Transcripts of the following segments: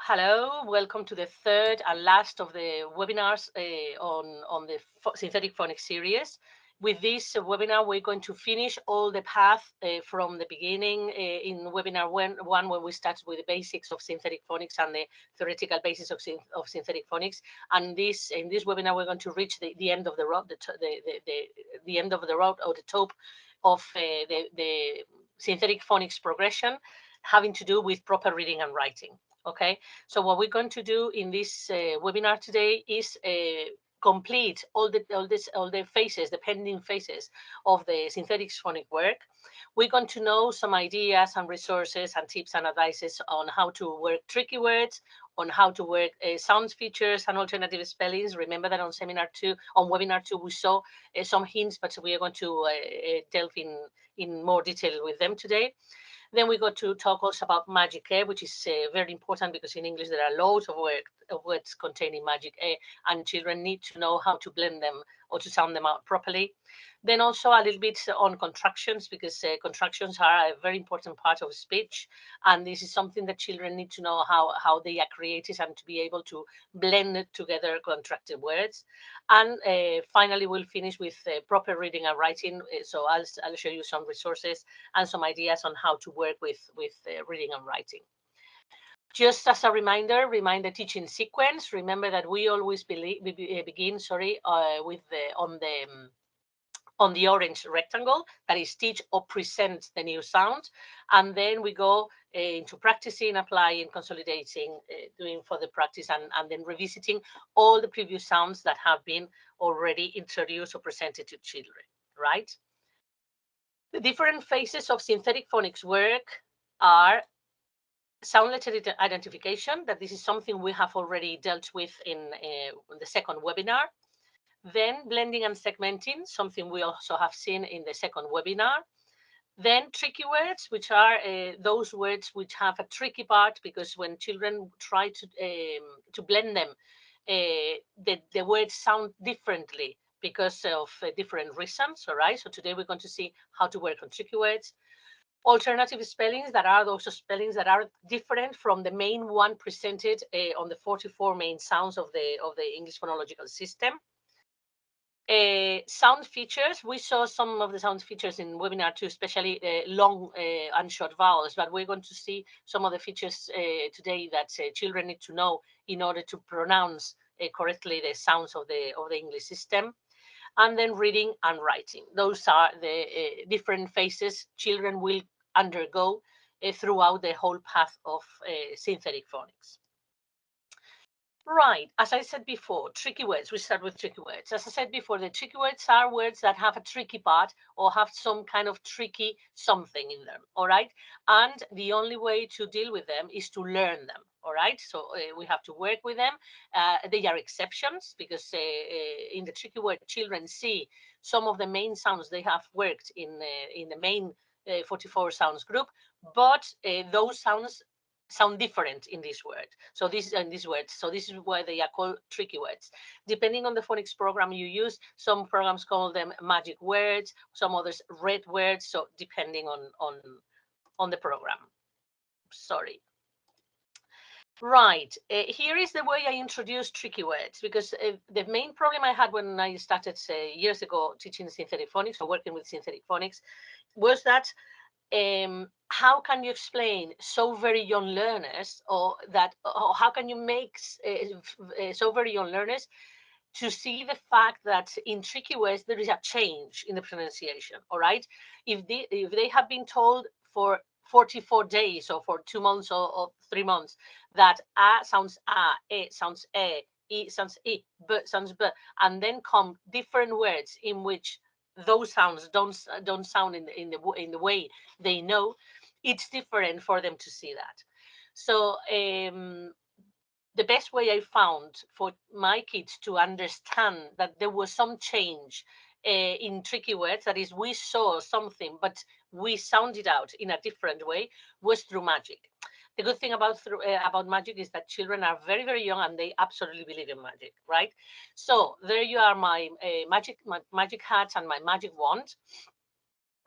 Hello, welcome to the third and last of the webinars on the synthetic phonics series. With this webinar, we're going to finish all the path from the beginning in webinar one when we started with the basics of synthetic phonics and the theoretical basis of synthetic phonics. And in this webinar, we're going to reach the end of the road, the end of the road or the top of the synthetic phonics progression, having to do with proper reading and writing. Okay, so what we're going to do in this webinar today is complete all the phases, the pending phases of the synthetic phonic work. We're going to know some ideas and resources and tips and advices on how to work tricky words, on how to work sound features and alternative spellings. Remember that on webinar 2, we saw some hints, but we are going to delve in more detail with them today. Then we got to talk also about magic A, which is very important because in English there are loads of words containing magic A, and children need to know how to blend them or to sound them out properly. Then also a little bit on contractions, because contractions are a very important part of speech, and this is something that children need to know how they are created and to be able to blend together contracted words. And finally, we'll finish with proper reading and writing. So I'll show you some resources and some ideas on how to work with reading and writing. Just as a reminder, the teaching sequence. Remember that we always begin, with on the orange rectangle, that is teach or present the new sound, and then we go into practicing, applying, consolidating, doing further practice, and then revisiting all the previous sounds that have been already introduced or presented to children, right? The different phases of synthetic phonics work are sound letter identification, that this is something we have already dealt with in the second webinar. Then blending and segmenting, something we also have seen in the second webinar. Then tricky words, which are those words which have a tricky part, because when children try to blend them, the words sound differently because of different reasons, all right? So today we're going to see how to work on tricky words. Alternative spellings, that are those spellings that are different from the main one presented on the 44 main sounds of the English phonological system. Sound features, we saw some of the sound features in webinar 2, especially long and short vowels, but we're going to see some of the features today that children need to know in order to pronounce correctly the sounds of the English system. And then reading and writing. Those are the different phases children will undergo throughout the whole path of synthetic phonics. Right, as I said before, tricky words. We start with tricky words. As I said before, the tricky words are words that have a tricky part or have some kind of tricky something in them, all right? And the only way to deal with them is to learn them, all right? So we have to work with them. They are exceptions, because in the tricky word, children see some of the main sounds they have worked in the main 44 sounds group, but those sounds sound different in this word. So this is why they are called tricky words. Depending on the phonics program you use, some programs call them magic words, some others red words. So depending on the program. Sorry. Right, here is the way I introduce tricky words, because the main problem I had when I started years ago teaching synthetic phonics or working with synthetic phonics was that how can you explain so very young learners, or how can you make so very young learners to see the fact that in tricky words there is a change in the pronunciation, all right? If they have been told for 44 days or for 2 months or 3 months that a sounds a, e sounds e sounds e, b sounds b, and then come different words in which those sounds don't sound in the way they know, it's different for them to see that. So the best way I found for my kids to understand that there was some change in tricky words, that is, we saw something but we sounded out in a different way, was through magic. The good thing about magic is that children are very, very young and they absolutely believe in magic, right? So there you are, my magic hat and my magic wand.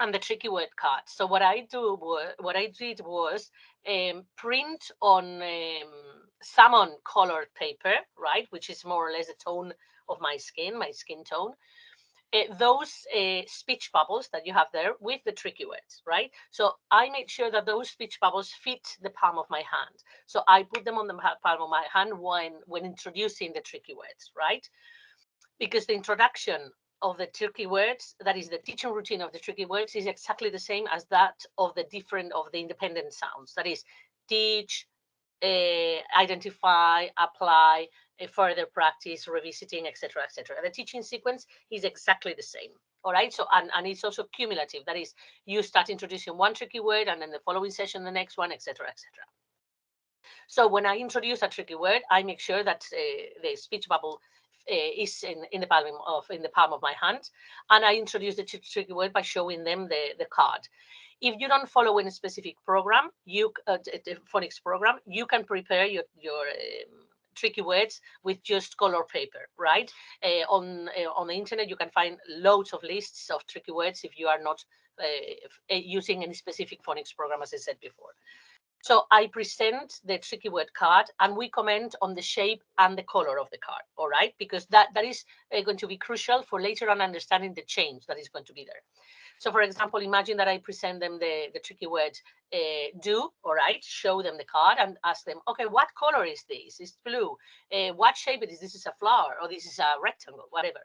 and the tricky word card. So what I did was print on salmon colored paper, right, which is more or less the tone of my skin tone. Those speech bubbles that you have there with the tricky words, right? So I made sure that those speech bubbles fit the palm of my hand. So I put them on the palm of my hand when introducing the tricky words, right? Because the introduction of the tricky words, that is the teaching routine of the tricky words, is exactly the same as that of the independent sounds. That is teach, identify, apply, further practice, revisiting, etc., etc. The teaching sequence is exactly the same. All right. So and it's also cumulative. That is, you start introducing one tricky word, and then the following session the next one, etc., etc. So when I introduce a tricky word, I make sure that the speech bubble is in the palm of my hand, and I introduce the tricky word by showing them the card. If you don't follow any specific program, the phonics program, you can prepare your tricky words with just color paper, right? On the internet, you can find loads of lists of tricky words if you are not using any specific phonics program, as I said before. So I present the tricky word card, and we comment on the shape and the color of the card, all right? Because that is going to be crucial for later on understanding the change that is going to be there. So for example, imagine that I present them the tricky word do, all right? Show them the card and ask them, okay, what color is this? It's blue. What shape it is? This is a flower, or this is a rectangle, whatever.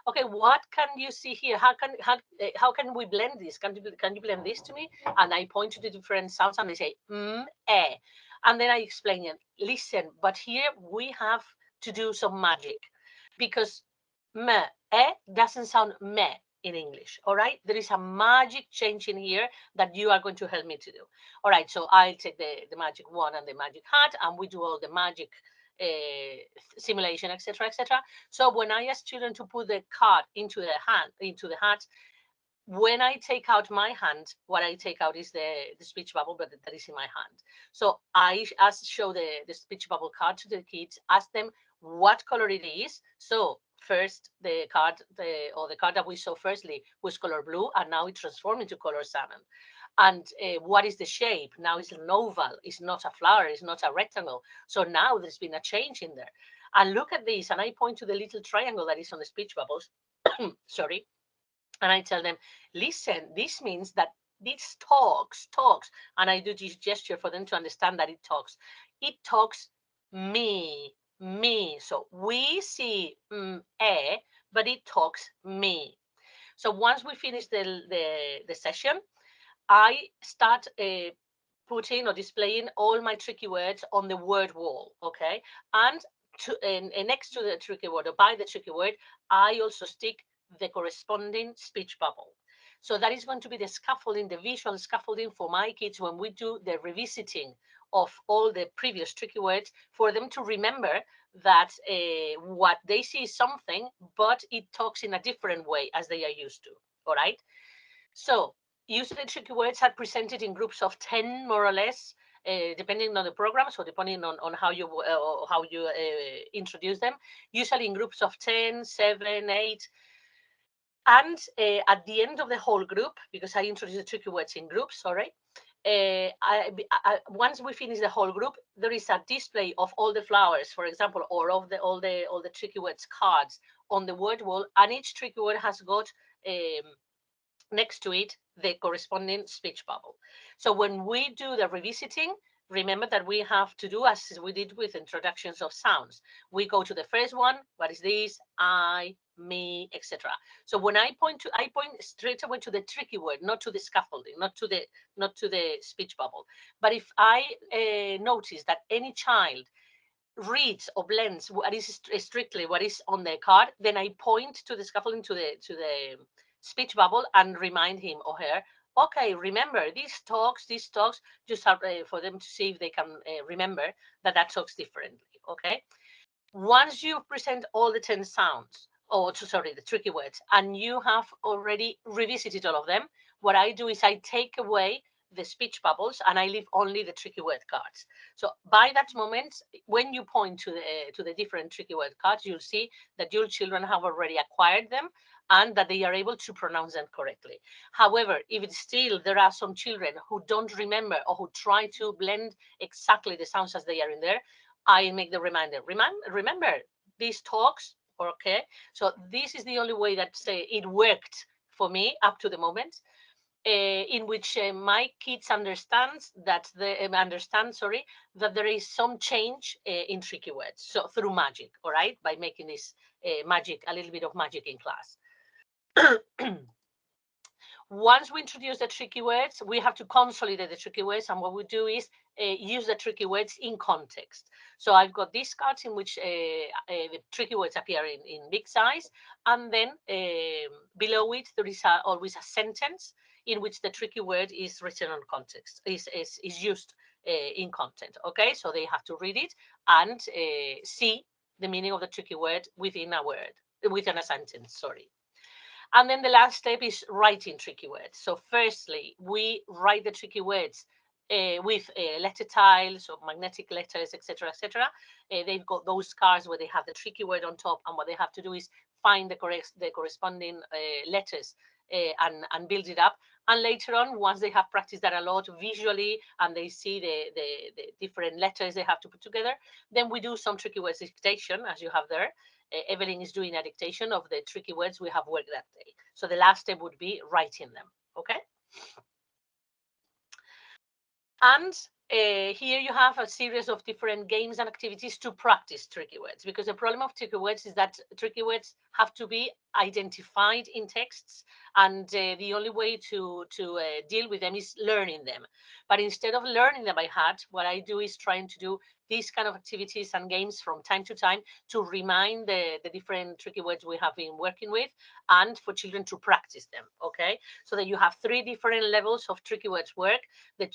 Okay, what can you see here? How can we blend this? Can you blend this to me? And I point to the different sounds, and they say eh, and then I explain it. Listen, but here we have to do some magic, because doesn't sound meh in English. All right, there is a magic change in here that you are going to help me to do. All right, so I'll take the magic wand and the magic hat, and we do all the magic simulation, etc., etc. So when I ask children to put the card into the hat, when I take out my hand, what I take out is the speech bubble, but that is in my hand. So I show the speech bubble card to the kids, ask them what color it is. So first the card that we saw firstly was color blue, and now it transformed into color salmon. And what is the shape? Now it's an oval, it's not a flower, it's not a rectangle. So now there's been a change in there. And look at this, and I point to the little triangle that is on the speech bubbles. Sorry. And I tell them, listen, this means that this talks, and I do this gesture for them to understand that it talks. It talks me. So we see but it talks me. So once we finish the session, I start putting or displaying all my tricky words on the word wall, okay? And next to the tricky word, or by the tricky word, I also stick the corresponding speech bubble. So that is going to be the scaffolding, the visual scaffolding for my kids when we do the revisiting of all the previous tricky words, for them to remember that what they see is something, but it talks in a different way as they are used to, all right? So usually tricky words are presented in groups of 10, more or less, depending on the program, so depending on how you introduce them, usually in groups of 10, 7, 8. And at the end of the whole group, because I introduce the tricky words in groups, sorry, once we finish the whole group, there is a display of all the flowers, for example, or of all the tricky words cards on the word wall, and each tricky word has got next to it the corresponding speech bubble. So when we do the revisiting, remember that we have to do as we did with introductions of sounds. We go to the first one, what is this? I, me, etc. So when I point straight away to the tricky word, not to the scaffolding, not to the speech bubble. But if I notice that any child reads or blends what is strictly what is on the card, then I point to the scaffolding, to the speech bubble, and remind him or her, okay, remember these talks, just for them to see if they can remember that talks differently. Okay, once you present all the 10 sounds, the tricky words, and you have already revisited all of them, what I do is I take away the speech bubbles and I leave only the tricky word cards. So by that moment, when you point to the different tricky word cards, you'll see that your children have already acquired them, and that they are able to pronounce them correctly. However, if it's still there are some children who don't remember or who try to blend exactly the sounds as they are in there, I make the reminder. Remember these talks, okay? So this is the only way that it worked for me up to the moment. In which my kids understand that that there is some change in tricky words. So through magic, all right, by making this magic, a little bit of magic in class. Once we introduce the tricky words, we have to consolidate the tricky words, and what we do is use the tricky words in context. So I've got these cards in which the tricky words appear in big size, and then below it there is always a sentence in which the tricky word is written on context, is used in content. Okay, so they have to read it and see the meaning of the tricky word within a word, within a sentence. Sorry. And then the last step is writing tricky words. So firstly, we write the tricky words with letter tiles or magnetic letters, etc., etc. They've got those cards where they have the tricky word on top, and what they have to do is find the corresponding letters and build it up. And later on, once they have practiced that a lot visually and they see the different letters they have to put together, then we do some tricky words dictation, as you have there. Evelyn is doing a dictation of the tricky words we have worked that day. So the last step would be writing them, okay? And here you have a series of different games and activities to practice tricky words, because the problem of tricky words is that tricky words have to be identified in texts, and the only way to deal with them is learning them. But instead of learning them by heart, what I do is trying to do these kind of activities and games from time to time to remind the different tricky words we have been working with, and for children to practice them, okay? So that you have 3 different levels of tricky words work. The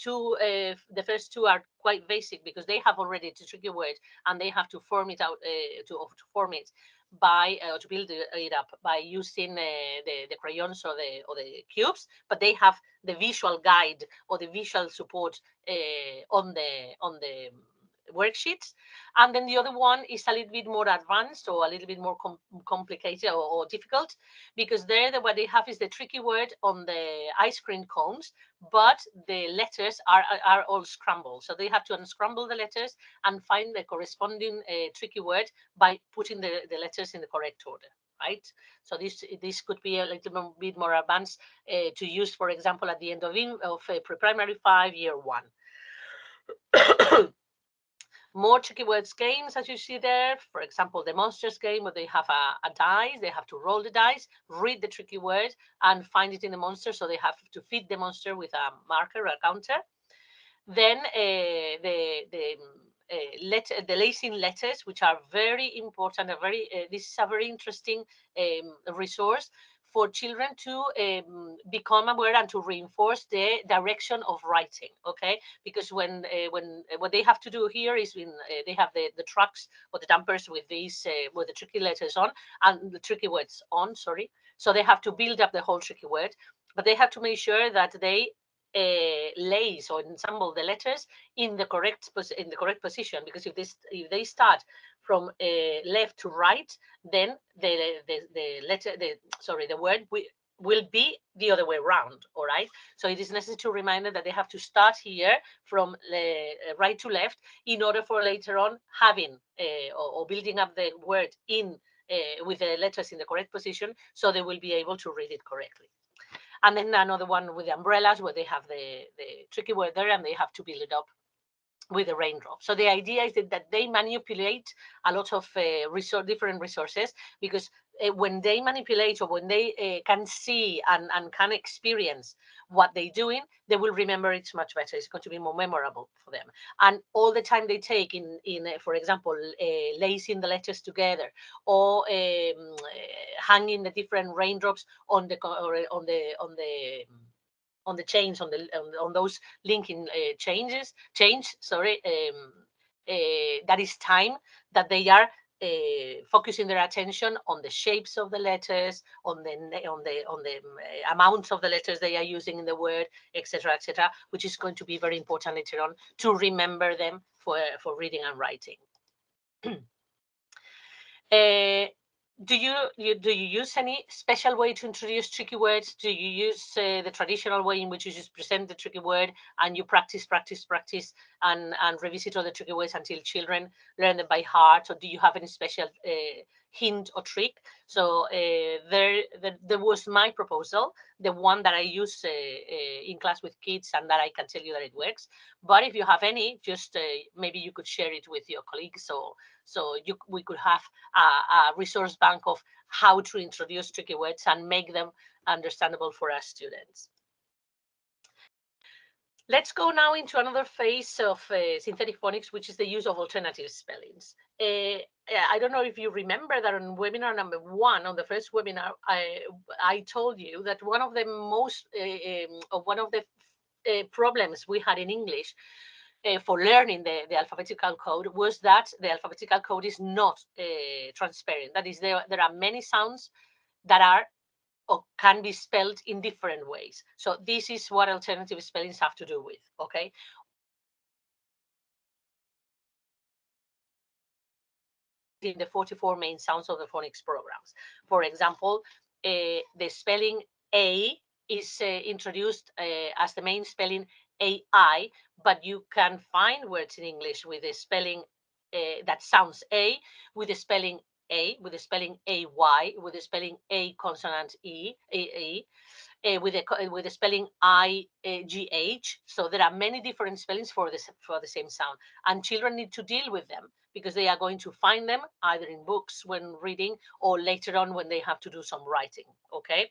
first 2 are quite basic because they have already the tricky word, and they have to form it out, to form it by to build it up by using the crayons or the cubes, but they have the visual guide or the visual support on the worksheets. And then the other one is a little bit more advanced or a little bit more complicated or difficult, because there what they have is the tricky word on the ice cream cones, but the letters are all scrambled. So they have to unscramble the letters and find the corresponding tricky word by putting the letters in the correct order, right? So this could be a little bit more advanced to use, for example, at the end of pre-primary 5, year 1. More tricky words games, as you see there. For example, the monsters game, where they have a dice, they have to roll the dice, read the tricky word, and find it in the monster. So they have to feed the monster with a marker or a counter. Then the lacing letters, which are very important, this is a very interesting resource for children to become aware and to reinforce the direction of writing, okay? Because when what they have to do here is when they have the trucks or the dumpers with these with the tricky letters on and the tricky words on, sorry. So they have to build up the whole tricky word, but they have to make sure that they lace or ensemble the letters in the correct position, because if they start from left to right, then the word will be the other way around. All right, so it is necessary to remind them that they have to start here from right to left in order for later on having or building up the word in with the letters in the correct position, so they will be able to read it correctly. And then another one with the umbrellas, where they have the tricky word there and they have to build it up with the raindrop. So the idea is that they manipulate a lot of different resources, because when they manipulate or when they can see and can experience what they're doing, they will remember it much better. It's going to be more memorable for them. And all the time they take in for example, lacing the letters together, or hanging the different raindrops on the chains, on those linking that is time that they are focusing their attention on the shapes of the letters, on the amounts of the letters they are using in the word, etc., which is going to be very important later on to remember them for reading and writing. do you use any special way to introduce tricky words? Do you use the traditional way in which you just present the tricky word and you practice and revisit all the tricky words until children learn them by heart? Or do you have any special hint or trick? So there was my proposal, the one that I use in class with kids, and that I can tell you that it works. But if you have any, just maybe you could share it with your colleagues, so we could have a resource bank of how to introduce tricky words and make them understandable for our students. Let's go now into another phase of synthetic phonics, which is the use of alternative spellings. I don't know if you remember that on webinar number 1, on the first webinar, I told you that one of the problems we had in English for learning the alphabetical code was that the alphabetical code is not transparent. That is, there are many sounds that are or can be spelled in different ways. So this is what alternative spellings have to do with, okay? In the 44 main sounds of the phonics programs. For example, the spelling A is introduced as the main spelling AI, but you can find words in English with the spelling that sounds A, with the spelling A, with the spelling AY, with the spelling A consonant E, with the spelling IGH. So there are many different spellings for the same sound, and children need to deal with them because they are going to find them either in books when reading or later on when they have to do some writing. Okay.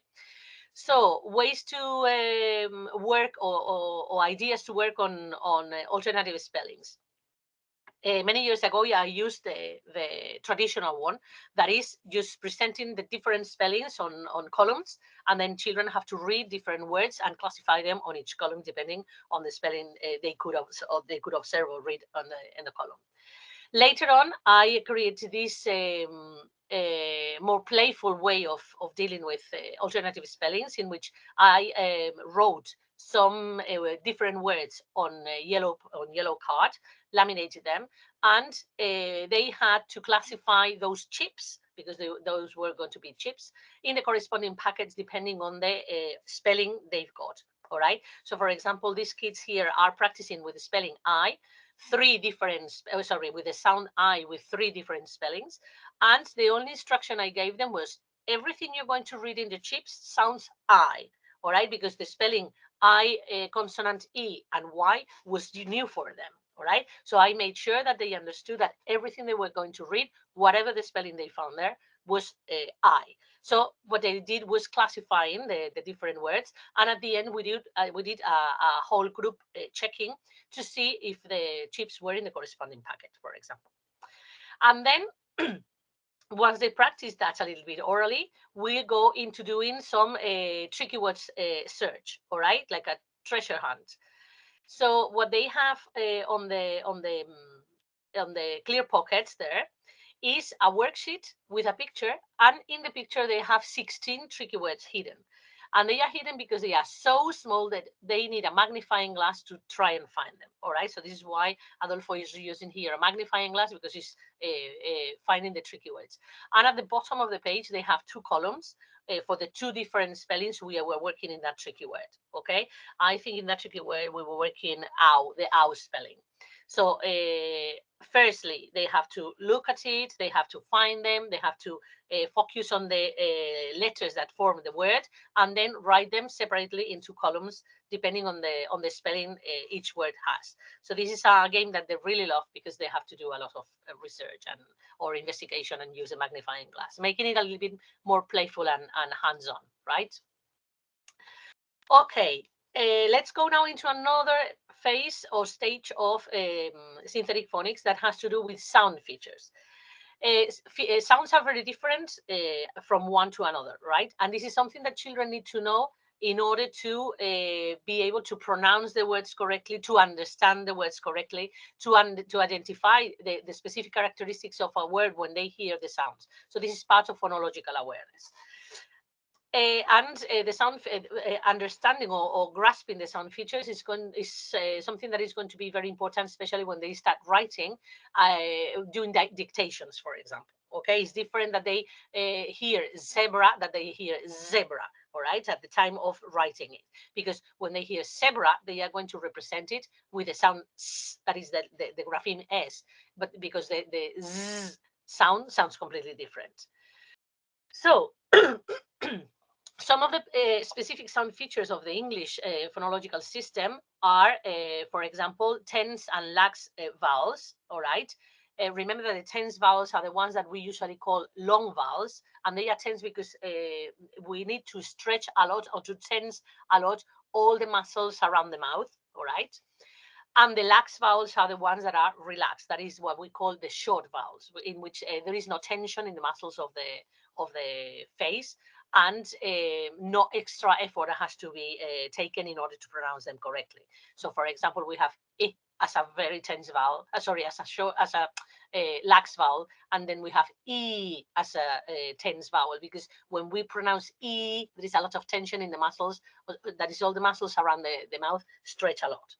So ways to work or ideas to work on alternative spellings. Many years ago, I used the traditional one, that is just presenting the different spellings on columns, and then children have to read different words and classify them on each column depending on the spelling they could observe or read in the column. Later on, I created this more playful way of dealing with alternative spellings, in which I wrote some different words on yellow card, laminated them, and they had to classify those chips, because those were going to be chips, in the corresponding packets depending on the spelling they've got. All right. So, for example, these kids here are practicing with the spelling I, with the sound I with 3 different spellings. And the only instruction I gave them was everything you're going to read in the chips sounds I, all right, because the spelling I consonant E and Y was new for them. All right. So I made sure that they understood that everything they were going to read, whatever the spelling they found there, was I. So what they did was classifying the different words, and at the end we did a whole group checking to see if the chips were in the corresponding packet, for example. And then once they practice that a little bit orally, we go into doing some tricky words search, all right, like a treasure hunt. So what they have on the clear pockets there is a worksheet with a picture, and in the picture they have 16 tricky words hidden. And they are hidden because they are so small that they need a magnifying glass to try and find them. All right. So this is why Adolfo is using here a magnifying glass, because he's finding the tricky words. And at the bottom of the page, they have 2 columns for the 2 different spellings we were working in that tricky word. Okay. I think in that tricky word we were working the ow spelling. So firstly, they have to look at it, they have to find them, they have to focus on the letters that form the word, and then write them separately into columns depending on the spelling each word has. So this is a game that they really love because they have to do a lot of research or investigation and use a magnifying glass, making it a little bit more playful and hands-on, right? Okay, let's go now into another phase or stage of synthetic phonics that has to do with sound features. Sounds are very different from one to another, right? And this is something that children need to know in order to be able to pronounce the words correctly, to understand the words correctly, to identify the specific characteristics of a word when they hear the sounds. So this is part of phonological awareness. The sound understanding or grasping the sound features is something that is going to be very important, especially when they start writing, doing dictations, for example. Okay, it's different that they hear zebra that they hear zebra. All right, at the time of writing it, because when they hear zebra, they are going to represent it with the sound s, that is the grapheme s, but because the z sound sounds completely different. So some of the specific sound features of the English phonological system are, for example, tense and lax vowels. All right. Remember that the tense vowels are the ones that we usually call long vowels, and they are tense because we need to stretch a lot or to tense a lot all the muscles around the mouth. All right. And the lax vowels are the ones that are relaxed. That is what we call the short vowels, in which there is no tension in the muscles of the face, and no extra effort has to be taken in order to pronounce them correctly. So, for example, we have I as a very tense vowel, sorry, as a lax vowel, and then we have E as a tense vowel, because when we pronounce E, there is a lot of tension in the muscles. That is, all the muscles around the mouth stretch a lot.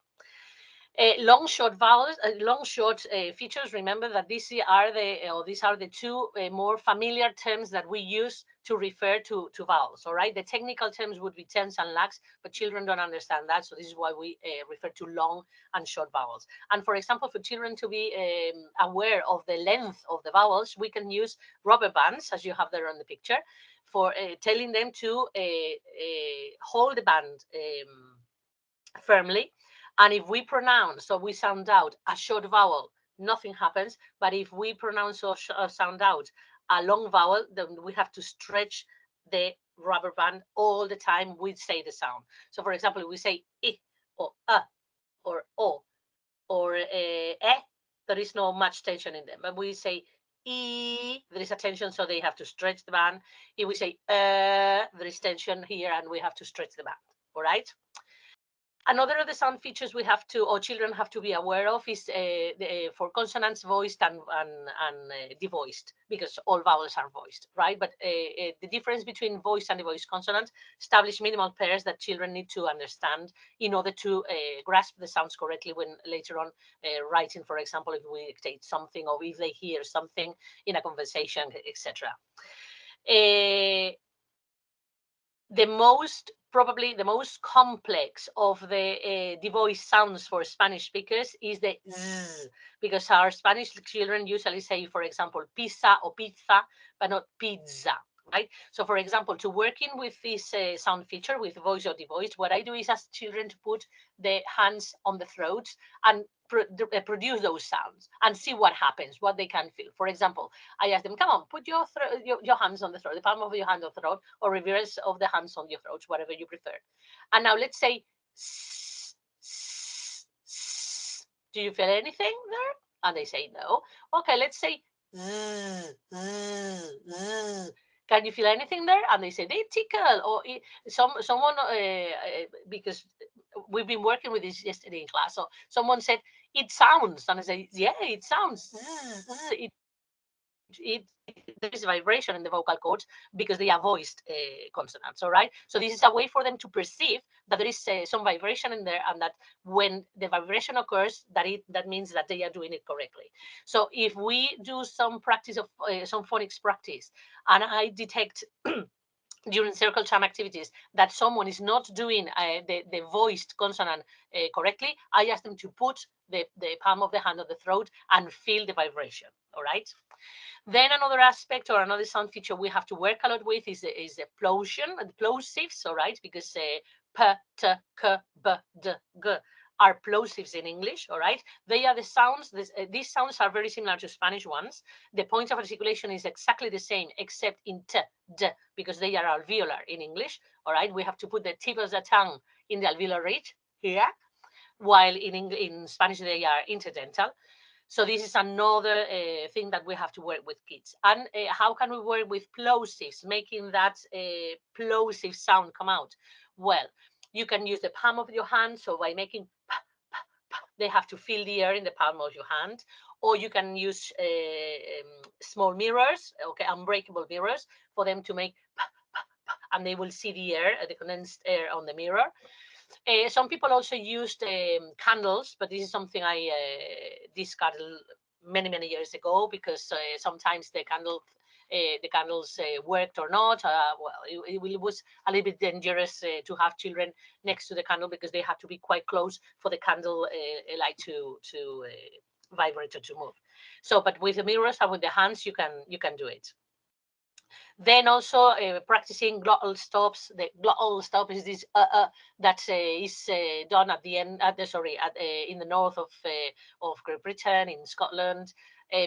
Long short vowels, long short features. Remember that these are the two more familiar terms that we use to refer to vowels. All right, the technical terms would be tense and lax, but children don't understand that, so this is why we refer to long and short vowels. And for example, for children to be aware of the length of the vowels, we can use rubber bands, as you have there on the picture, for telling them to hold the band firmly. And if we pronounce, so we sound out a short vowel, nothing happens. But if we pronounce or sound out a long vowel, then we have to stretch the rubber band all the time we say the sound. So for example, we say I or or O or there is no much tension in them. But we say E, there is a tension, so they have to stretch the band. If we say there is tension here, and we have to stretch the band. All right. Another of the sound features we have to, or children have to be aware of, is for consonants voiced and devoiced, because all vowels are voiced, right? But the difference between voiced and devoiced consonants establish minimal pairs that children need to understand in order to grasp the sounds correctly when later on writing, for example, if we dictate something or if they hear something in a conversation, etc. Probably the most complex of the devoiced sounds for Spanish speakers is the z, because our Spanish children usually say, for example, pizza or pizza, but not pizza, right? So, for example, to working with this sound feature with voice or devoiced, what I do is ask children to put the hands on the throat and produce those sounds and see what happens, what they can feel. For example, I ask them, come on, put your hands on the throat, the palm of your hand on the throat, or reverse of the hands on your throat, whatever you prefer. And now let's say, do you feel anything there? And they say no. Okay, let's say, can you feel anything there? And they say they tickle, or someone because we've been working with this yesterday in class. So someone said it sounds, and I say yeah, it sounds. There is vibration in the vocal cords because they are voiced consonants. All right. So this is a way for them to perceive that there is some vibration in there, and that when the vibration occurs, that means that they are doing it correctly. So if we do some practice of some phonics practice, and I detect during circle charm activities that someone is not doing the voiced consonant correctly, I ask them to put the palm of the hand on the throat and feel the vibration. All right. Then another aspect or another sound feature we have to work a lot with is the plosion, the plosives, all right, because p, t, k, b, d, g are plosives in English, all right? They are the sounds, these sounds are very similar to Spanish ones. The point of articulation is exactly the same, except in t, d, because they are alveolar in English, all right? We have to put the tip of the tongue in the alveolar ridge here, while in Spanish they are interdental. So this is another thing that we have to work with kids. And how can we work with plosives, making that plosive sound come out? Well, you can use the palm of your hand. So by making pa, pa, pa, they have to feel the air in the palm of your hand. Or you can use small mirrors, okay, unbreakable mirrors, for them to make pa, pa, pa, and they will see the air, the condensed air on the mirror. Some people also used candles, but this is something I discarded many years ago, because sometimes the candles worked or not. Well, it was a little bit dangerous to have children next to the candle, because they had to be quite close for the candle light to vibrate or to move. So, but with the mirrors and with the hands, you can do it. Then also practicing glottal stops. The glottal stop is this that is done at the end. In the north of Great Britain, in Scotland,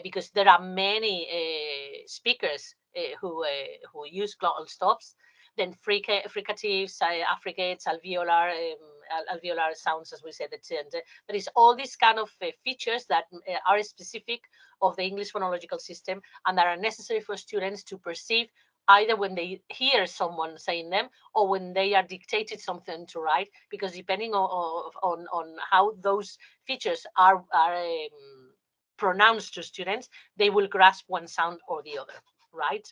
because there are many speakers who use glottal stops. Then fricatives, affricates, alveolar sounds, as we said at the end. There is all these kind of features that are specific of the English phonological system, and that are necessary for students to perceive, either when they hear someone saying them or when they are dictated something to write, because depending on how those features are pronounced to students, they will grasp one sound or the other, right?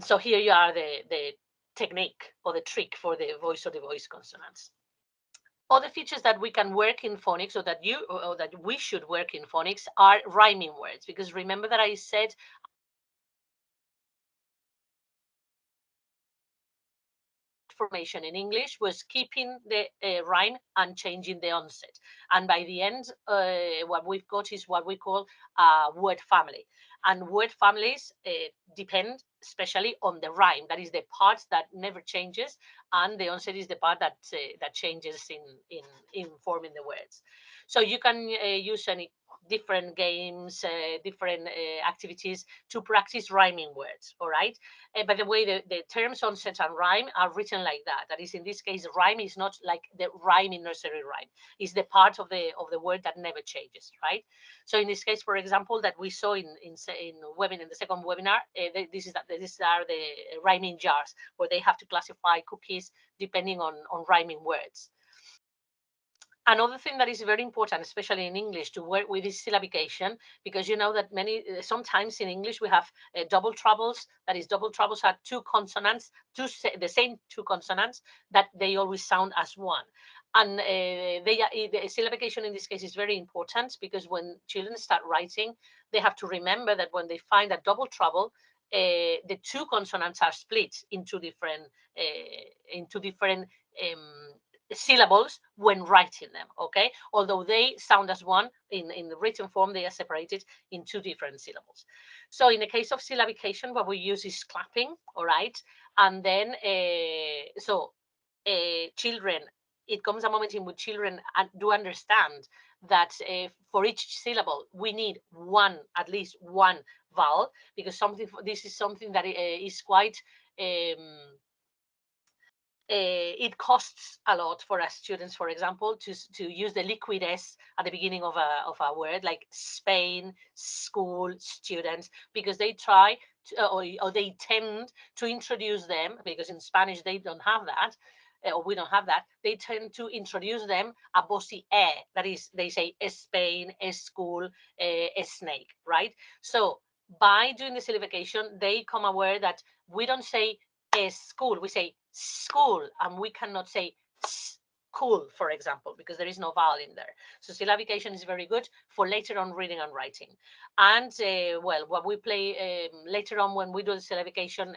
So here you are the technique or the trick for the voice or the voice consonants. Other features that we can work in phonics, or that we should work in phonics, are rhyming words, because remember that I said formation in English was keeping the rhyme and changing the onset. And by the end, what we've got is what we call a word family. And word families depend especially on the rhyme. That is the part that never changes, and the onset is the part that changes in forming the words. So you can use any different games, different activities to practice rhyming words. All right. By the way, the terms onset and rhyme are written like that. That is, in this case, rhyme is not like the rhyme in nursery rhyme. It's the part of the word that never changes, right? So in this case, for example, that we saw in the second webinar, these are the rhyming jars, where they have to classify cookies depending on rhyming words. Another thing that is very important, especially in English, to work with is syllabication, because you know that sometimes in English we have double troubles. That is, double troubles are two consonants, the same two consonants, that they always sound as one. And the syllabication in this case is very important, because when children start writing, they have to remember that when they find a double trouble, the two consonants are split into different syllables when writing them, okay? Although they sound as one, in the written form, they are separated in two different syllables. So in the case of syllabication, what we use is clapping, all right? And then, children, it comes a moment in which children do understand that for each syllable, we need at least one vowel, because this is something that is quite it costs a lot for us students, for example, to use the liquid S at the beginning of a word, like Spain, school, students, because they try to, or they tend to introduce them, because in Spanish they don't have that, or we don't have that. They tend to introduce them a bossy e. That is, they say Spain, school, snake, right? So by doing the syllabication, they become aware that we don't say school, we say school, and we cannot say school, for example, because there is no vowel in there. So syllabication is very good for later on reading and writing. And well, what we play later on when we do the syllabication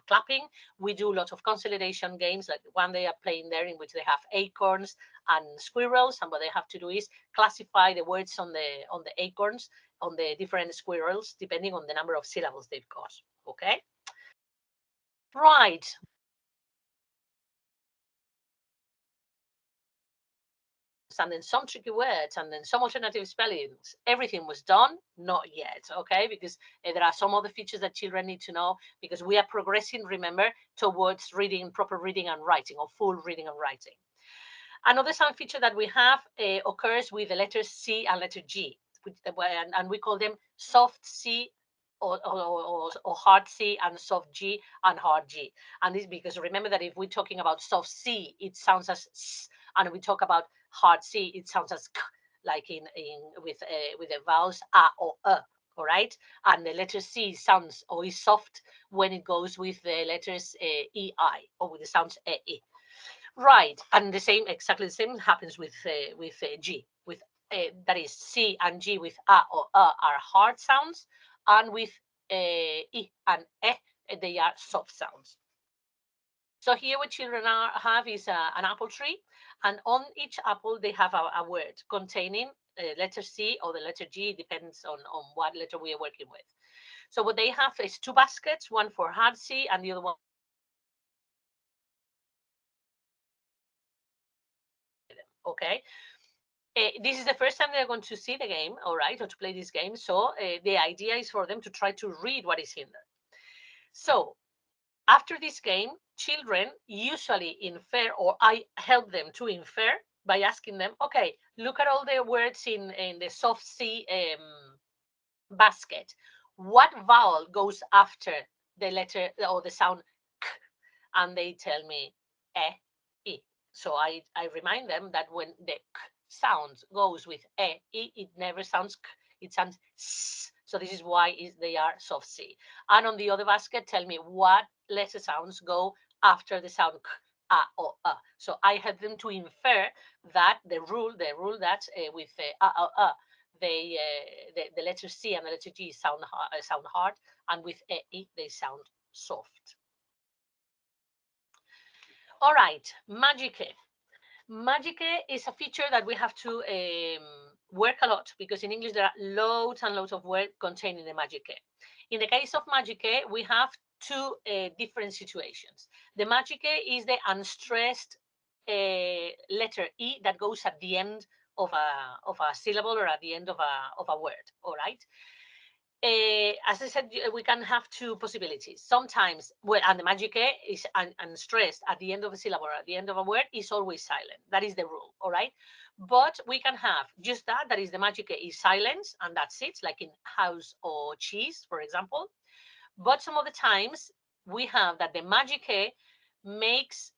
clapping, we do a lot of consolidation games, like the one they are playing there, in which they have acorns and squirrels, and what they have to do is classify the words on the acorns, on the different squirrels, depending on the number of syllables they've got. Okay. Right. And then some tricky words, and then some alternative spellings. Everything was done, not yet, okay? Because there are some other features that children need to know, because we are progressing, remember, towards proper reading and writing, or full reading and writing. Another sound feature that we have occurs with the letters C and letter G, and we call them soft C or hard C, and soft G and hard G. And this because remember that if we're talking about soft C, it sounds as S, and we talk about hard C, it sounds as K, like with the vowels A or E. All right, and the letter C sounds or is soft when it goes with the letters EI, or with the sounds E. Right, and exactly the same happens with G, with that is C and G with A or are hard sounds, and with I and they are soft sounds. So here what children have is an apple tree, and on each apple they have a word containing letter C or the letter G, depends on what letter we are working with. So what they have is two baskets, one for hard C and the other one. Okay. This is the first time they're going to see the game, all right, or to play this game. So the idea is for them to try to read what is in there. So after this game, children usually infer, or I help them to infer by asking them, okay, look at all the words in the soft C basket. What vowel goes after the letter or the sound k? And they tell me I. So I remind them that when the k sound goes with I, it never sounds k, it sounds s. So this is why they are soft C. And on the other basket, tell me what letter sounds go after the sound k, a or a. So I help them to infer that the rule that with a, the letter C and the letter G sound hard, and with E they sound soft. All right, magique. Magique is a feature that we have to work a lot, because in English there are loads and loads of words containing the magique. In the case of magique, we have two different situations. The magique is the unstressed letter E that goes at the end of a syllable or at the end of a word, all right? As I said, we can have two possibilities. Sometimes, well, and the magic is unstressed at the end of a syllable or at the end of a word is always silent. That is the rule, all right? But we can have just that is the magic is silence, and that's it, like in house or cheese, for example. But some of the times we have that the magic makes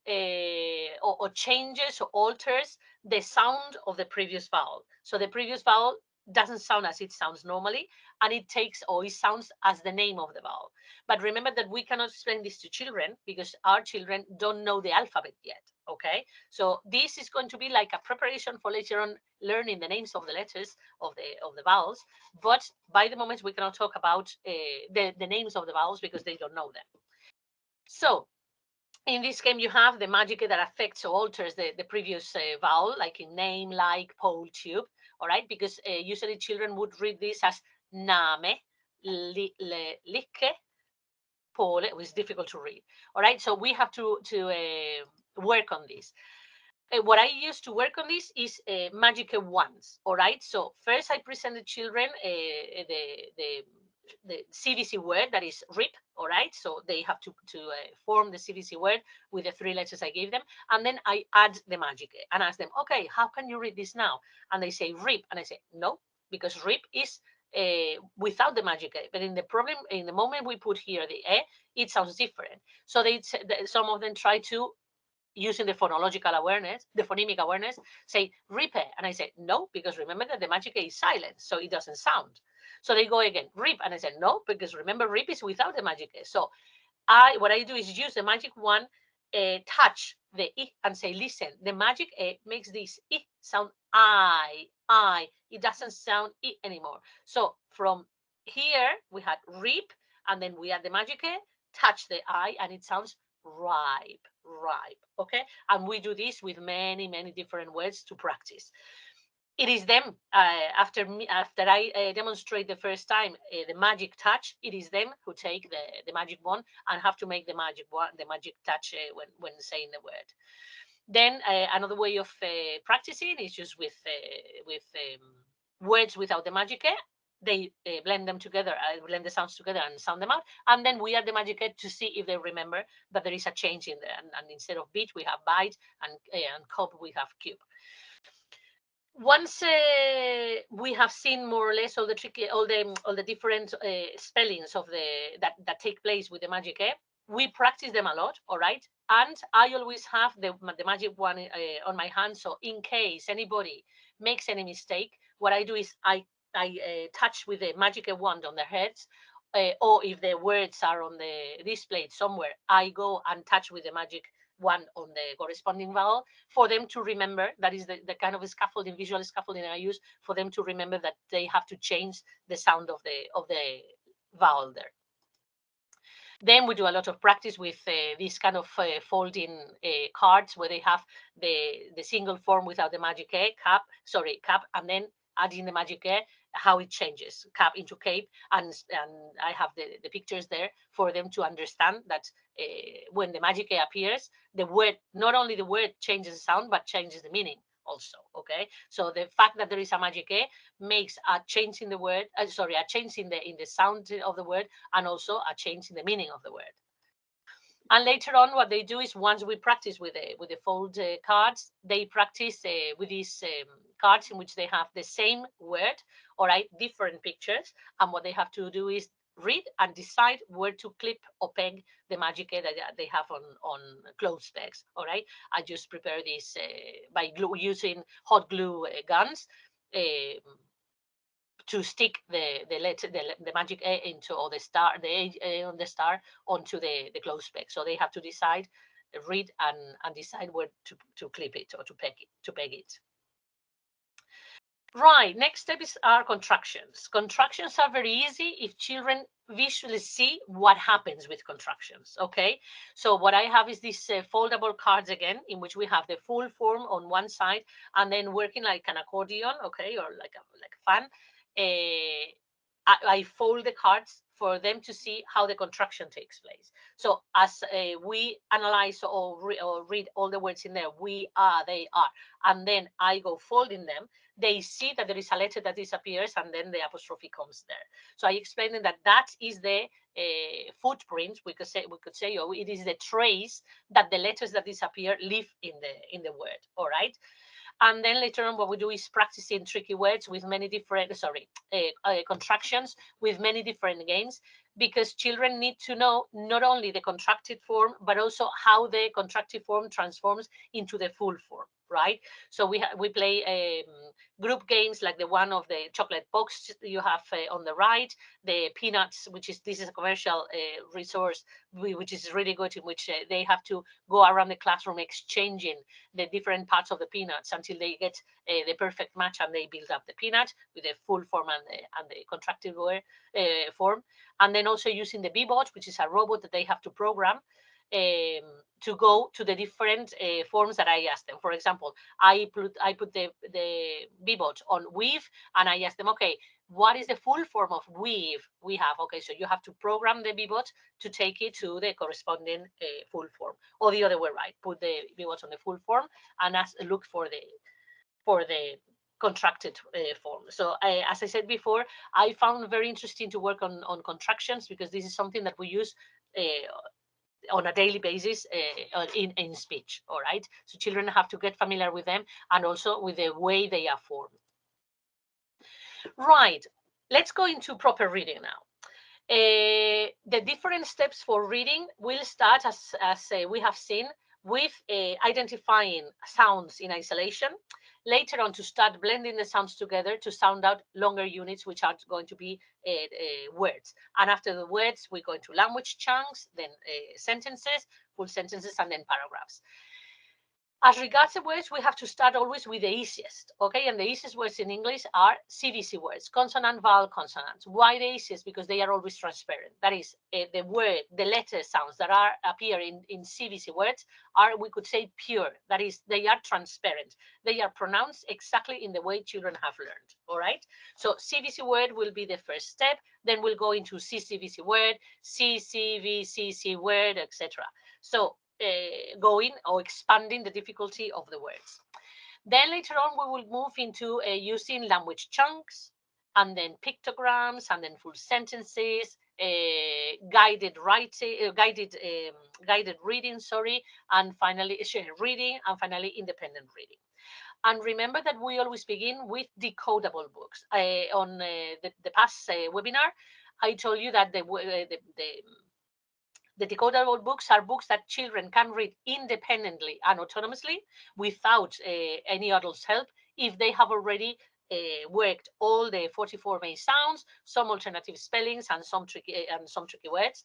or changes or alters the sound of the previous vowel. So the previous vowel doesn't sound as it sounds normally, and it takes or it sounds as the name of the vowel. But remember that we cannot explain this to children because our children don't know the alphabet yet. Okay, so this is going to be like a preparation for later on learning the names of the letters of the vowels. But by the moment we cannot talk about the names of the vowels because they don't know them. So in this game, you have the magic that affects or alters the previous vowel, like in name, like, pole, tube, all right? Because usually children would read this as name, like, pole. It was difficult to read, all right? So we have to work on this. What I used to work on this is magic ones, all right? So first I present the children the CVC word that is RIP, all right? So they have to form the CVC word with the three letters I gave them. And then I add the magic and ask them, okay, how can you read this now? And they say RIP. And I say, no, because RIP is without the magic. But in the moment we put here the it sounds different. So some of them try to, using the phonological awareness, the phonemic awareness, say ripe. And I say, no, because remember that the magic is silent, so it doesn't sound. So they go again, rip. And I said, no, because remember, rip is without the magic. So what I do is use the magic one, touch the I and say, listen, the magic makes this I sound I. It doesn't sound I anymore. So from here, we had rip, and then we add the magic touch the I, and it sounds ripe. Okay, and we do this with many different words to practice. It is them after I demonstrate the first time the magic touch. It is them who take the magic wand and have to make the magic touch when saying the word. Then another way of practicing is just with words without the magic they blend them together, blend the sounds together and sound them out. And then we add the magic to see if they remember that there is a change in there. And instead of beat, we have bite, and cub, we have cube. Once we have seen more or less all the different spellings of that take place with the magic we practice them a lot, all right? And I always have the magic one on my hand. So in case anybody makes any mistake, what I do is I touch with the magic wand on their heads or if the words are on the display somewhere, I go and touch with the magic one on the corresponding vowel for them to remember. That is the kind of scaffolding, visual scaffolding I use for them to remember that they have to change the sound of the vowel there. Then we do a lot of practice with this kind of folding cards where they have the single form without the magic A, cap, and then adding the magic A, how it changes, cap into cape, and I have the pictures there for them to understand that when the magic A appears, the word, not only the word changes the sound, but changes the meaning also, okay? So the fact that there is a magic A makes a change in the word, a change in the sound of the word, and also a change in the meaning of the word. And later on, what they do is once we practice with the fold cards, they practice with these cards in which they have the same word, all right, different pictures, and what they have to do is read and decide where to clip or peg the magic that they have on clothes pegs. All right, I just prepare this by using hot glue guns to stick the magic A into, or the star, the A on the star onto the clothes peg. So they have to decide, read and decide where to clip it or to peg it. Right, next step are contractions. Contractions are very easy if children visually see what happens with contractions, okay? So what I have is these foldable cards again, in which we have the full form on one side and then working like an accordion, okay, or like a fan. I fold the cards for them to see how the contraction takes place. So as we analyze or read all the words in there, we are, they are, and then I go folding them, they see that there is a letter that disappears and then the apostrophe comes there. So I explained that that is the footprint, we could say, or it is the trace that the letters that disappear leave in the word, all right? And then later on, what we do is practicing tricky words with many different, contractions with many different games, because children need to know not only the contracted form, but also how the contracted form transforms into the full form, right? So we play group games like the one of the chocolate box you have on the right, the peanuts, this is a commercial resource, which is really good, in which they have to go around the classroom exchanging the different parts of the peanuts until they get the perfect match and they build up the peanut with the full form and the contracted form. And then also using the B-bot, which is a robot that they have to program to go to the different forms that I asked them. For example, I put the B-bot on weave, and I asked them, okay, what is the full form of weave we have? Okay, so you have to program the B-bot to take it to the corresponding full form, or the other way, right? Put the B-bot on the full form and look for the contracted form. So as I said before, I found very interesting to work on contractions, because this is something that we use on a daily basis in speech, all right? So children have to get familiar with them and also with the way they are formed. Right, let's go into proper reading now. The different steps for reading will start, as we have seen, with identifying sounds in isolation. Later on, to start blending the sounds together to sound out longer units, which are going to be words. And after the words, we go into language chunks, then sentences, full sentences, and then paragraphs. As regards the words, we have to start always with the easiest, okay? And the easiest words in English are CVC words, consonant, vowel, consonants. Why the easiest? Because they are always transparent. That is, the letter sounds that appear in CVC words are, we could say, pure. That is, they are transparent. They are pronounced exactly in the way children have learned, all right? So CVC word will be the first step. Then we'll go into CCVC word, CCVCC word, etc. So going or expanding the difficulty of the words. Then later on, we will move into using language chunks, and then pictograms, and then full sentences, guided writing, guided reading, and finally shared reading, and finally independent reading. And remember that we always begin with decodable books. On the past webinar, I told you that the decodable books are books that children can read independently and autonomously without any adult's help if they have already worked all the 44 main sounds, some alternative spellings, and some tricky words.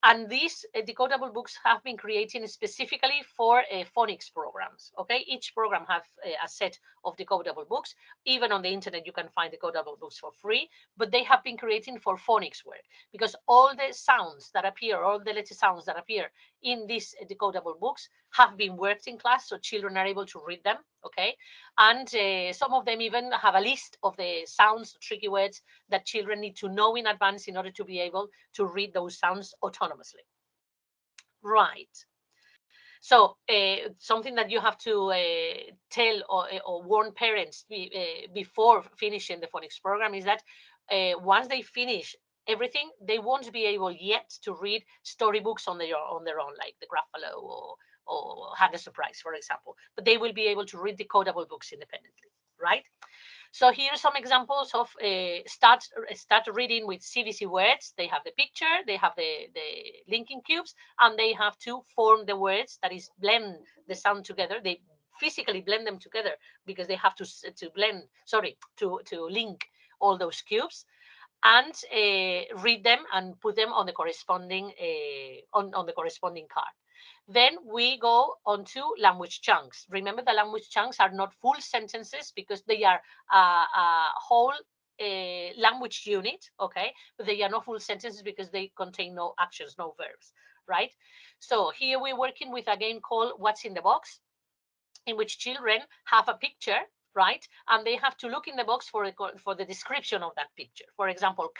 And these decodable books have been created specifically for phonics programs. Okay, each program has a set of decodable books. Even on the internet, you can find decodable books for free, but they have been created for phonics work, because all the sounds that appear, all the letter sounds that appear in these decodable books have been worked in class, so children are able to read them. Okay, and some of them even have a list of the sounds, tricky words that children need to know in advance in order to be able to read those sounds autonomously. Right. So something that you have to tell or warn parents before finishing the phonics program is that once they finish everything, they won't be able yet to read storybooks on their own, like the Gruffalo or Had a Surprise, for example. But they will be able to read decodable books independently, right? So here are some examples of start reading with CVC words. They have the picture, they have the linking cubes, and they have to form the words, that is blend the sound together. They physically blend them together because they have to link all those cubes, and read them and put them on the corresponding on the corresponding card. Then we go on to language chunks. Remember, the language chunks are not full sentences because they are a whole language unit, okay? But they are not full sentences because they contain no actions, no verbs, right? So here we're working with a game called What's in the Box, in which children have a picture, right? And they have to look in the box for the description of that picture. For example,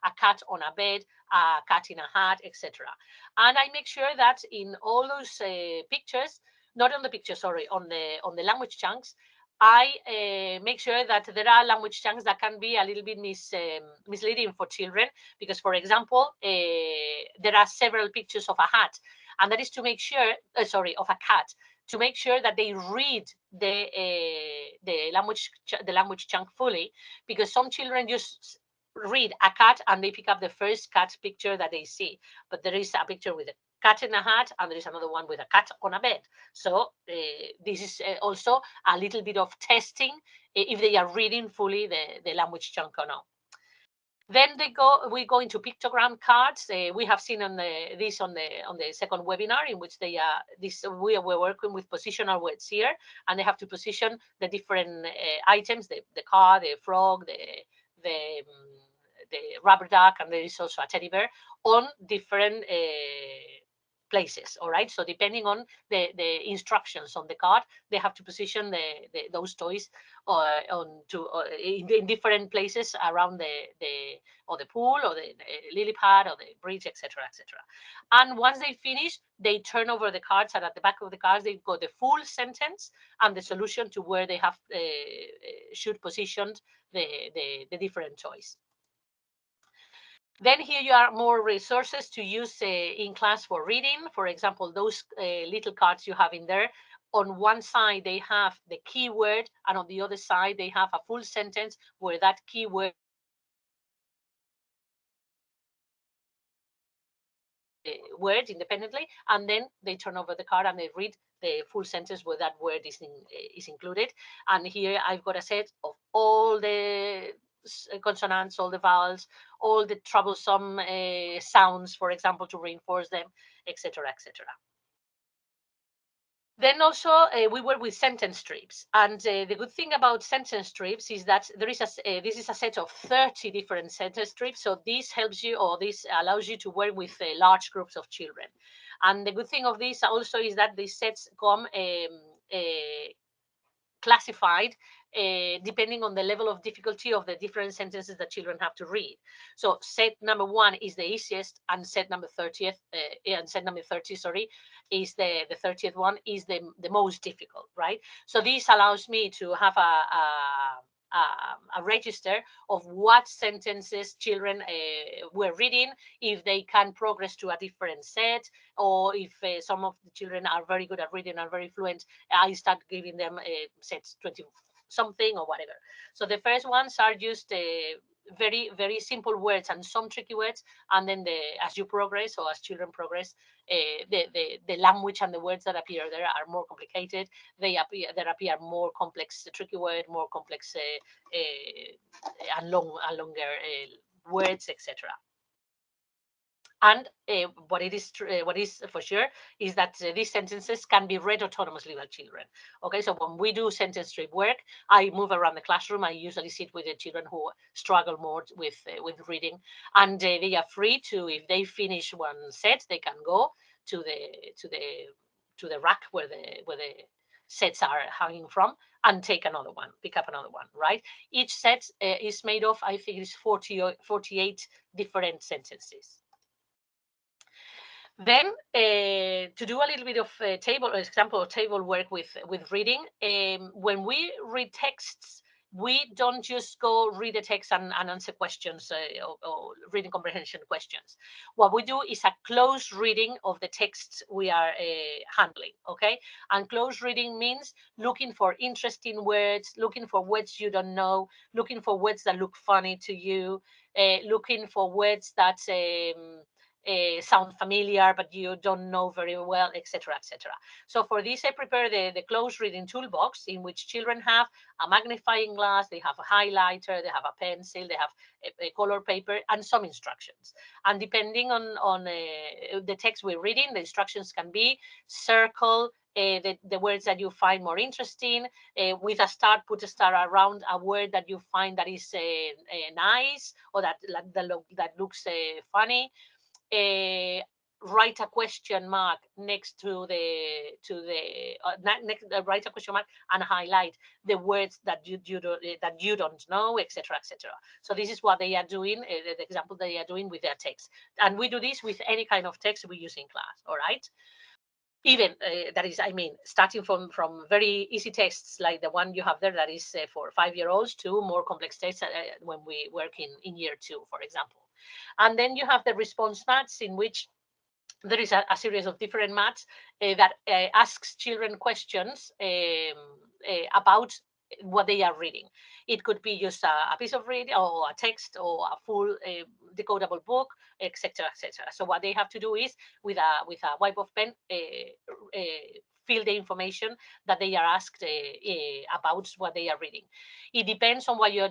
a cat on a bed, a cat in a hat, etc. And I make sure that in all those pictures, not on the picture, sorry, on the language chunks, I make sure that there are language chunks that can be a little bit misleading for children, because, for example, there are several pictures of a hat, and that is to make sure, of a cat, to make sure that they read the language chunk fully, because some children just read a cat and they pick up the first cat picture that they see, but there is a picture with a cat in a hat and there is another one with a cat on a bed. So this is also a little bit of testing if they are reading fully the language chunk or not. Then we go into pictogram cards. We have seen on the second webinar, in which we are working with positional words here, and they have to position the different items, the car, the frog, the rubber duck, and there is also a teddy bear, on different places. All right, so depending on the instructions on the card, they have to position those toys in different places around the pool or the lily pad or the bridge, etc., etc. And once they finish, they turn over the cards, and at the back of the cards they've got the full sentence and the solution to where they have should position the different toys. Then here you are more resources to use in class for reading. For example, those little cards you have in there. On one side, they have the keyword, and on the other side, they have a full sentence where that keyword word independently, and then they turn over the card and they read the full sentence where that word is included. And here I've got a set of all the consonants, all the vowels, all the troublesome sounds, for example, to reinforce them, etc., etc. Then also we work with sentence strips, and the good thing about sentence strips is that there is this is a set of 30 different sentence strips. So this helps you, or this allows you to work with large groups of children. And the good thing of this also is that these sets come classified depending on the level of difficulty of the different sentences that children have to read. So set number 1 is the easiest, and set number 30, sorry, is the 30th one is the most difficult, right? So this allows me to have a register of what sentences children were reading, if they can progress to a different set, or if some of the children are very good at reading and very fluent, I start giving them sets 20 something or whatever. So the first ones are just very, very simple words and some tricky words, and then as you progress, or as children progress, the language and the words that appear there are more complicated. There appear more complex tricky word, more complex and longer words, etc. And what is for sure is that these sentences can be read autonomously by children. Okay, so when we do sentence strip work, I move around the classroom. I usually sit with the children who struggle more with reading, and they are free to, if they finish one set, they can go to the rack where the sets are hanging from and take another one, pick up another one, right? Each set is made of, I think it's 48 different sentences. Then to do a little bit of example of table work with reading, when we read texts, we don't just go read the text and answer questions or reading comprehension questions. What we do is a close reading of the texts we are handling, okay? And close reading means looking for interesting words, looking for words you don't know, looking for words that look funny to you, looking for words that sound familiar, but you don't know very well, etc., etc. So for this, I prepare the close reading toolbox, in which children have a magnifying glass, they have a highlighter, they have a pencil, they have a color paper, and some instructions. And depending on the text we're reading, the instructions can be circle the words that you find more interesting, with a star, put a star around a word that you find that is nice, or that looks funny. Write a question mark next to write a question mark and highlight the words that you don't know, etc., etc. So this is what they are doing, the example they are doing with their text, and we do this with any kind of text we use in class. All right. Even that is, I mean, starting from very easy texts like the one you have there, that is for 5-year-olds, to more complex texts when we work in year 2, for example. And then you have the response maths, in which there is a series of different maths that asks children questions about what they are reading. It could be just a piece of reading, or a text, or a full decodable book, etc., etc. So what they have to do is, with a whiteboard pen, fill the information that they are asked about what they are reading. It depends on what you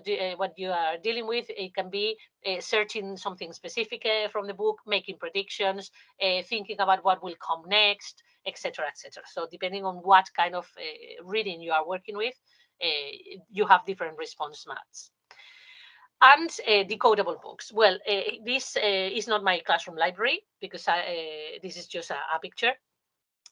are dealing with. It can be searching something specific from the book, making predictions, thinking about what will come next, etc., etc. So depending on what kind of reading you are working with, you have different response maths. And decodable books. Well, this is not my classroom library, because this is just a picture.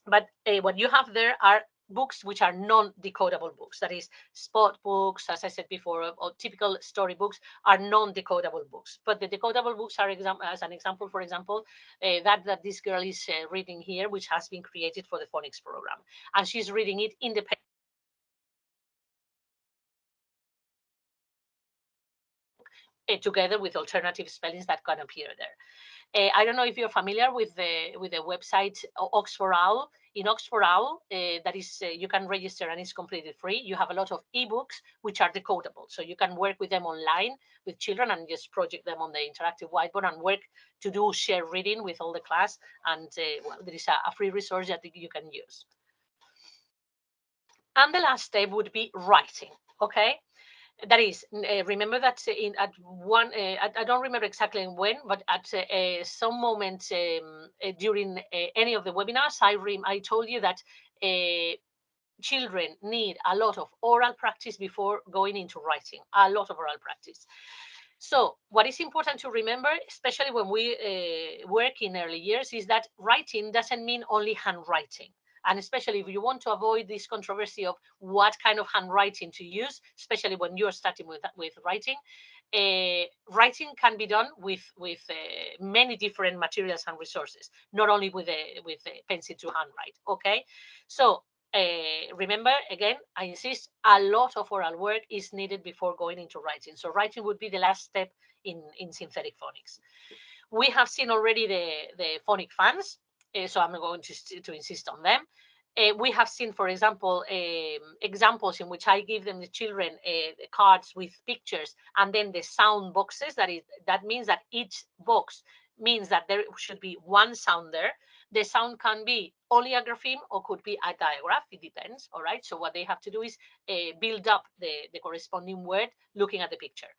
But what you have there are books which are non-decodable books. That is, spot books, as I said before, or typical story books are non-decodable books. But the decodable books are, as an example, for example, that this girl is reading here, which has been created for the Phonics program. And she's reading it independently, together with alternative spellings that can appear there. I don't know if you're familiar with the website Oxford Owl. In Oxford Owl, that is, you can register and it's completely free. You have a lot of ebooks which are decodable, so you can work with them online with children and just project them on the interactive whiteboard and work to do shared reading with all the class. And well, there is a free resource that you can use. And the last step would be writing. Okay. That is, remember that I don't remember exactly when, but at some moment during any of the webinars, I told you that children need a lot of oral practice before going into writing, a lot of oral practice. So what is important to remember, especially when we work in early years, is that writing doesn't mean only handwriting. And especially if you want to avoid this controversy of what kind of handwriting to use, especially when you're starting with writing, writing can be done with many different materials and resources, not only with a pencil to handwrite. Okay, so remember, again, I insist, a lot of oral work is needed before going into writing. So writing would be the last step in synthetic phonics. We have seen already the phonic fans, so I'm going to insist on them. We have seen, for example, examples in which I give them the children the cards with pictures and then the sound boxes. That means that each box means that there should be one sound there. The sound can be only a grapheme or could be a digraph. It depends. All right. So what they have to do is build up the corresponding word looking at the picture.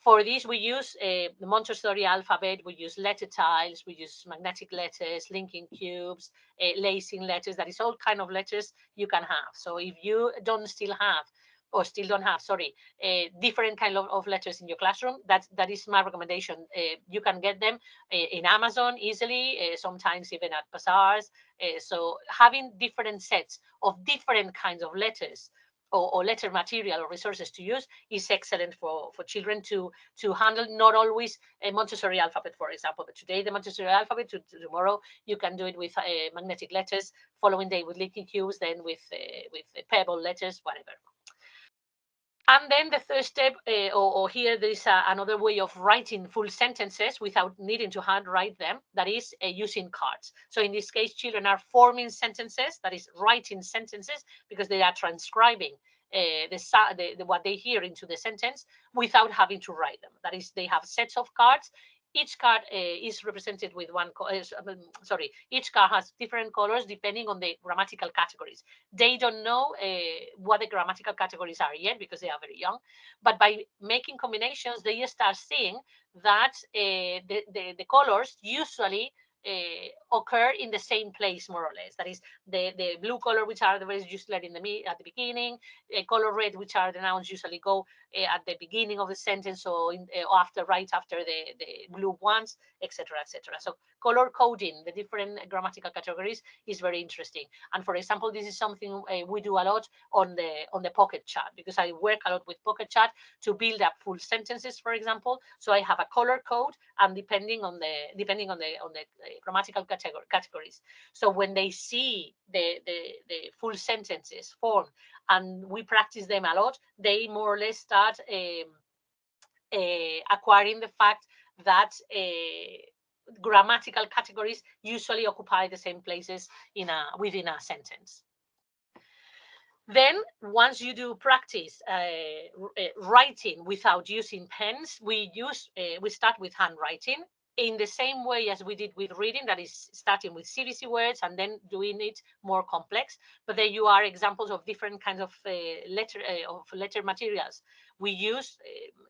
For this, we use the Montessori alphabet, we use letter tiles, we use magnetic letters, linking cubes, lacing letters. That is all kind of letters you can have. So if you still don't have, sorry, different kind of letters in your classroom, that is my recommendation. You can get them in Amazon easily, sometimes even at bazaars. So having different sets of different kinds of letters or letter material or resources to use is excellent for children to handle. Not always a Montessori alphabet, for example, but today the Montessori alphabet, tomorrow you can do it with magnetic letters, following day with linking cubes, then with pebble letters, whatever. And then the third step, or here there is another way of writing full sentences without needing to handwrite them, that is using cards. So in this case, children are forming sentences, that is writing sentences, because they are transcribing what they hear into the sentence without having to write them. That is, they have sets of cards. Each card is represented with each card has different colors depending on the grammatical categories. They don't know what the grammatical categories are yet because they are very young, but by making combinations, they start seeing that the colors usually occur in the same place, more or less. That is, the blue color, which are the words usually at the beginning, color red, which are the nouns usually go at the beginning of the sentence or right after the blue ones, etc., etc. So color coding the different grammatical categories is very interesting. And for example, this is something we do a lot on the Pocket Chat, because I work a lot with Pocket Chat to build up full sentences, for example. So I have a color code, and depending on the grammatical categories. So when they see the full sentences formed and we practice them a lot, they more or less start acquiring the fact that grammatical categories usually occupy the same places within a sentence. Then, once you do practice writing without using pens, we start with handwriting in the same way as we did with reading, that is starting with CBC words and then doing it more complex. But there you are examples of different kinds of letter materials. We use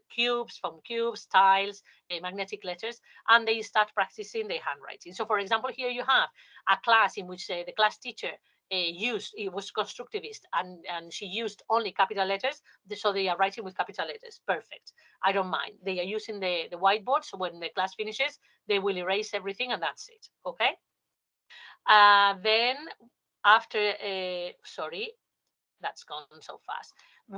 cubes, foam cubes, tiles, magnetic letters, and they start practicing their handwriting. So for example, here you have a class in which the class teacher it was constructivist, and she used only capital letters, so they are writing with capital letters. Perfect. I don't mind. They are using the whiteboard, so when the class finishes, they will erase everything, and that's it. Okay. Then after, sorry, that's gone so fast.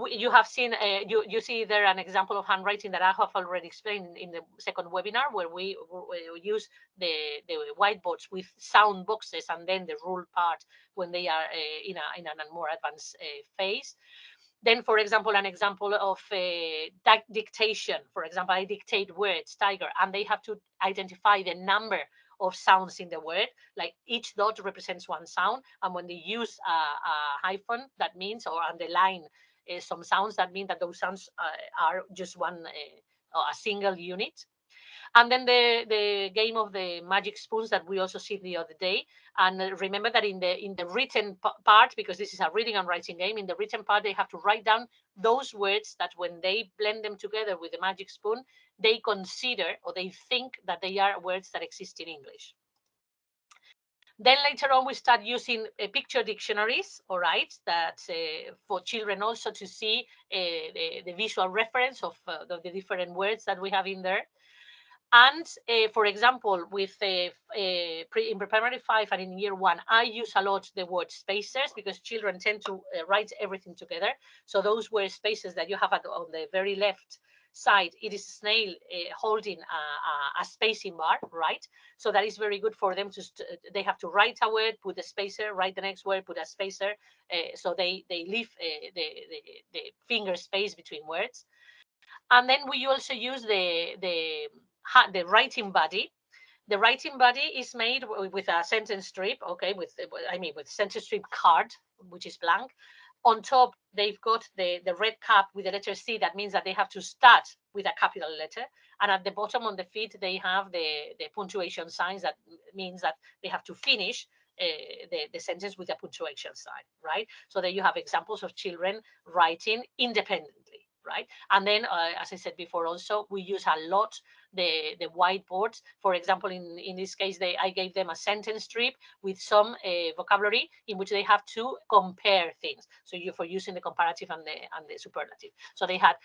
You have seen, you see there an example of handwriting that I have already explained in the second webinar, where we use the whiteboards with sound boxes and then the rule part when they are in a more advanced phase. Then, for example, an example of dictation. For example, I dictate words, tiger, and they have to identify the number of sounds in the word. Like each dot represents one sound, and when they use a hyphen, that means, or underline some sounds, that mean that those sounds are just a single unit. And then the game of the magic spoons that we also see the other day. And remember that in the written part, because this is a reading and writing game, in the written part they have to write down those words that when they blend them together with the magic spoon, they consider or they think that they are words that exist in English. Then later on, we start using picture dictionaries, all right, that for children also to see the visual reference of the different words that we have in there. And for example, with in primary 5 and in year 1, I use a lot the word spacers, because children tend to write everything together. So those word spacers that you have on the very left side, it is a snail holding a spacing bar, right? So that is very good for them they have to write a word, put a spacer, write the next word, put a spacer. So they leave the finger space between words. And then we also use the writing body The writing body is made with a sentence strip, okay, with sentence strip card, which is blank. On top, they've got the red cap with the letter C. That means that they have to start with a capital letter. And at the bottom on the feet, they have the punctuation signs. That means that they have to finish the sentence with a punctuation sign, right? So there you have examples of children writing independently, right? And then, as I said before, also, we use a lot the whiteboards. For example, in this case, I gave them a sentence strip with some vocabulary in which they have to compare things. So for using the comparative and the superlative. So they had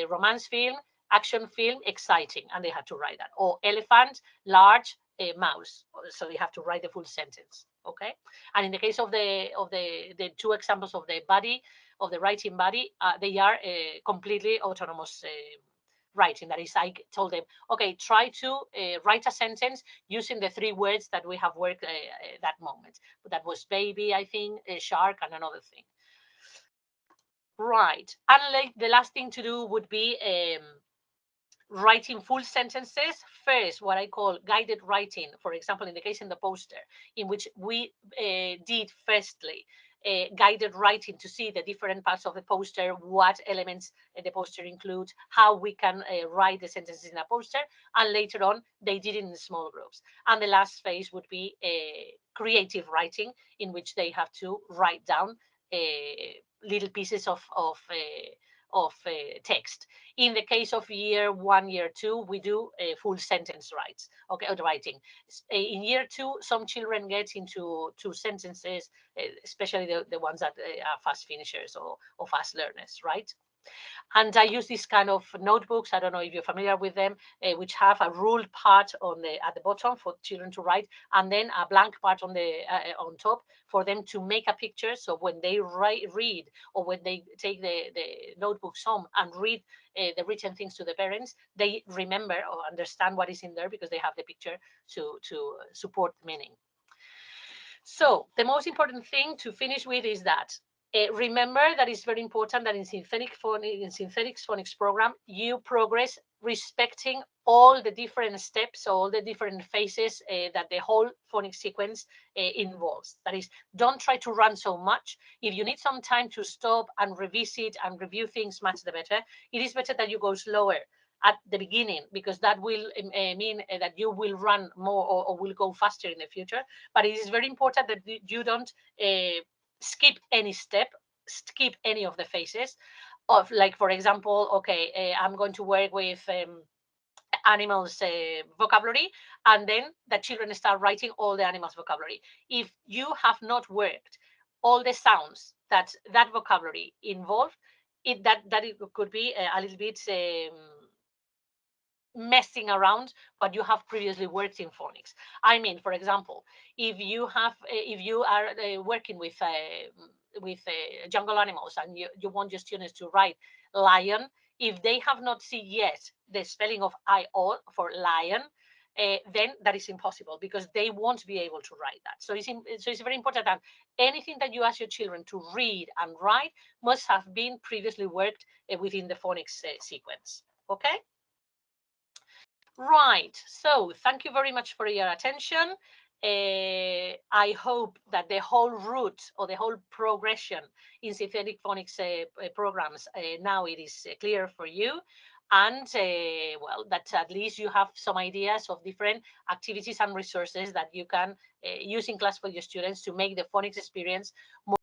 romance film, action film, exciting, and they had to write that. Or elephant, large, mouse. So they have to write the full sentence. Okay. And in the case of the two examples of the body, of the writing body, they are completely autonomous writing. That is, I told them, okay, try to write a sentence using the 3 words that we have worked that moment. That was baby, I think, shark, and another thing. Right. And the last thing to do would be writing full sentences. First, what I call guided writing, for example, in the case in the poster, in which we did firstly guided writing to see the different parts of the poster, what elements the poster includes, how we can write the sentences in a poster, and later on they did it in small groups. And the last phase would be creative writing, in which they have to write down little pieces of text. In the case of year 1, year 2, we do full sentence writing. In year 2, some children get into 2 sentences, especially the ones that are fast finishers or fast learners, right? And I use this kind of notebooks. I don't know if you're familiar with them, which have a ruled part at the bottom for children to write, and then a blank part on top for them to make a picture. So when they read, or when they take the notebooks home and read the written things to the parents, they remember or understand what is in there because they have the picture to support the meaning. So the most important thing to finish with is that remember that it's very important that in synthetic phonics program, you progress respecting all the different steps, all the different phases that the whole phonics sequence involves. That is, don't try to run so much. If you need some time to stop and revisit and review things, much the better. It is better that you go slower at the beginning, because that will mean that you will run more or will go faster in the future. But it is very important that you don't skip any step, skip any of the phases of, like, for example, okay, I'm going to work with animals vocabulary, and then the children start writing all the animals vocabulary. If you have not worked all the sounds that vocabulary involved, it could be a little bit messing around what you have previously worked in phonics. I mean, for example, if you are working with jungle animals, and you want your students to write lion, if they have not seen yet the spelling of I-O for lion, then that is impossible, because they won't be able to write that. So it's very important that anything that you ask your children to read and write must have been previously worked within the phonics sequence. Okay? Right. So thank you very much for your attention. I hope that the whole route or the whole progression in synthetic phonics programs, now it is clear for you. And well, that at least you have some ideas of different activities and resources that you can use in class for your students to make the phonics experience more